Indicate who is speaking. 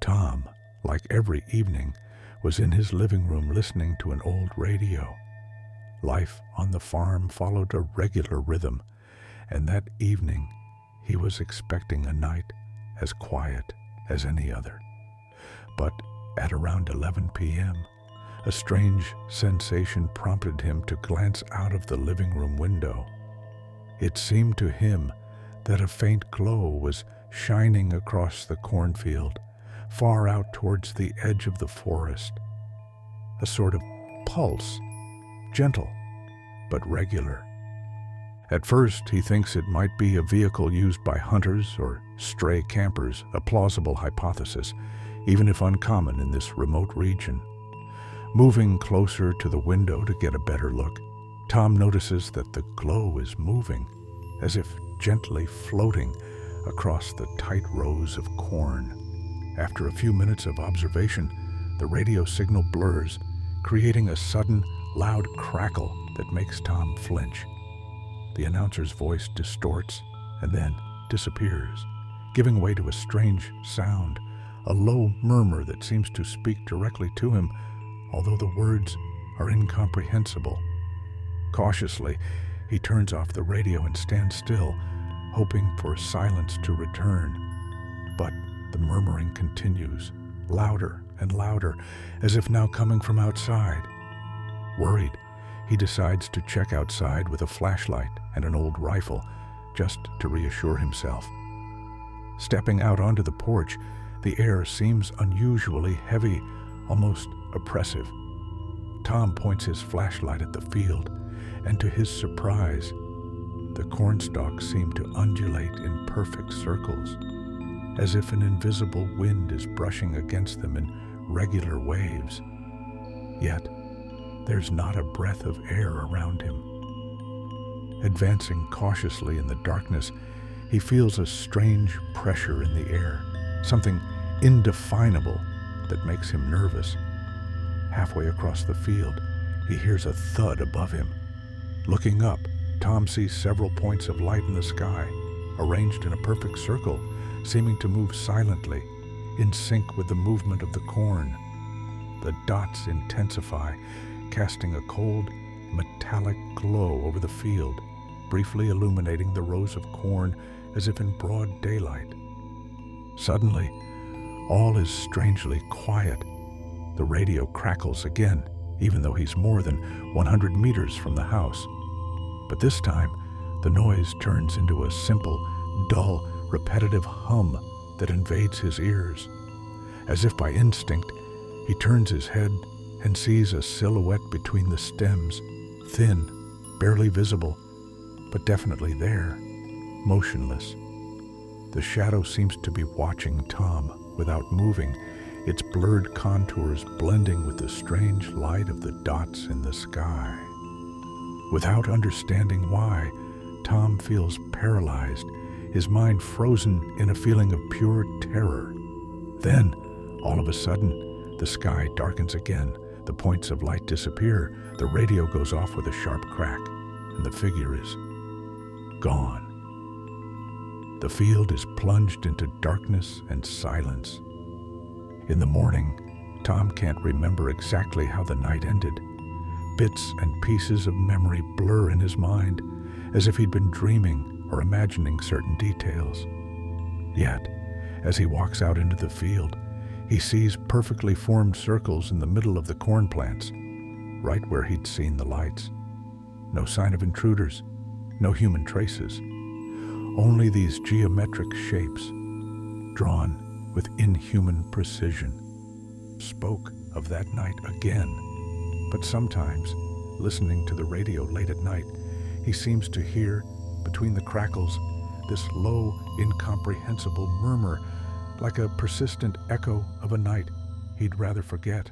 Speaker 1: Tom, like every evening, was in his living room listening to an old radio. Life on the farm followed a regular rhythm, and that evening he was expecting a night as quiet as any other. But at around 11 p.m., a strange sensation prompted him to glance out of the living room window. It seemed to him that a faint glow was shining across the cornfield, far out towards the edge of the forest. A sort of pulse, gentle but regular. At first, he thinks it might be a vehicle used by hunters or stray campers, a plausible hypothesis, even if uncommon in this remote region. Moving closer to the window to get a better look, Tom notices that the glow is moving, as if gently floating across the tight rows of corn. After a few minutes of observation, the radio signal blurs, creating a sudden, loud crackle that makes Tom flinch. The announcer's voice distorts and then disappears, giving way to a strange sound, a low murmur that seems to speak directly to him, although the words are incomprehensible. Cautiously, he turns off the radio and stands still, hoping for silence to return. But the murmuring continues, louder and louder, as if now coming from outside. Worried, he decides to check outside with a flashlight and an old rifle, just to reassure himself. Stepping out onto the porch, the air seems unusually heavy, almost oppressive. Tom points his flashlight at the field, and to his surprise, the cornstalks seem to undulate in perfect circles, as if an invisible wind is brushing against them in regular waves. Yet, there's not a breath of air around him. Advancing cautiously in the darkness, he feels a strange pressure in the air, something indefinable that makes him nervous. Halfway across the field, he hears a thud above him. Looking up, Tom sees several points of light in the sky, arranged in a perfect circle, seeming to move silently, in sync with the movement of the corn. The dots intensify, casting a cold, metallic glow over the field, briefly illuminating the rows of corn as if in broad daylight. Suddenly, all is strangely quiet. The radio crackles again, even though he's more than 100 meters from the house. But this time, the noise turns into a simple, dull, repetitive hum that invades his ears. As if by instinct, he turns his head and sees a silhouette between the stems, thin, barely visible, but definitely there, motionless. The shadow seems to be watching Tom without moving, its blurred contours blending with the strange light of the dots in the sky. Without understanding why, Tom feels paralyzed, his mind frozen in a feeling of pure terror. Then, all of a sudden, the sky darkens again, the points of light disappear, the radio goes off with a sharp crack, and the figure is gone. The field is plunged into darkness and silence. In the morning, Tom can't remember exactly how the night ended. Bits and pieces of memory blur in his mind, as if he'd been dreaming or imagining certain details. Yet, as he walks out into the field, he sees perfectly formed circles in the middle of the corn plants, right where he'd seen the lights. No sign of intruders, no human traces. Only these geometric shapes, drawn with inhuman precision, spoke of that night again. But sometimes, listening to the radio late at night, he seems to hear, between the crackles, this low, incomprehensible murmur, like a persistent echo of a night he'd rather forget.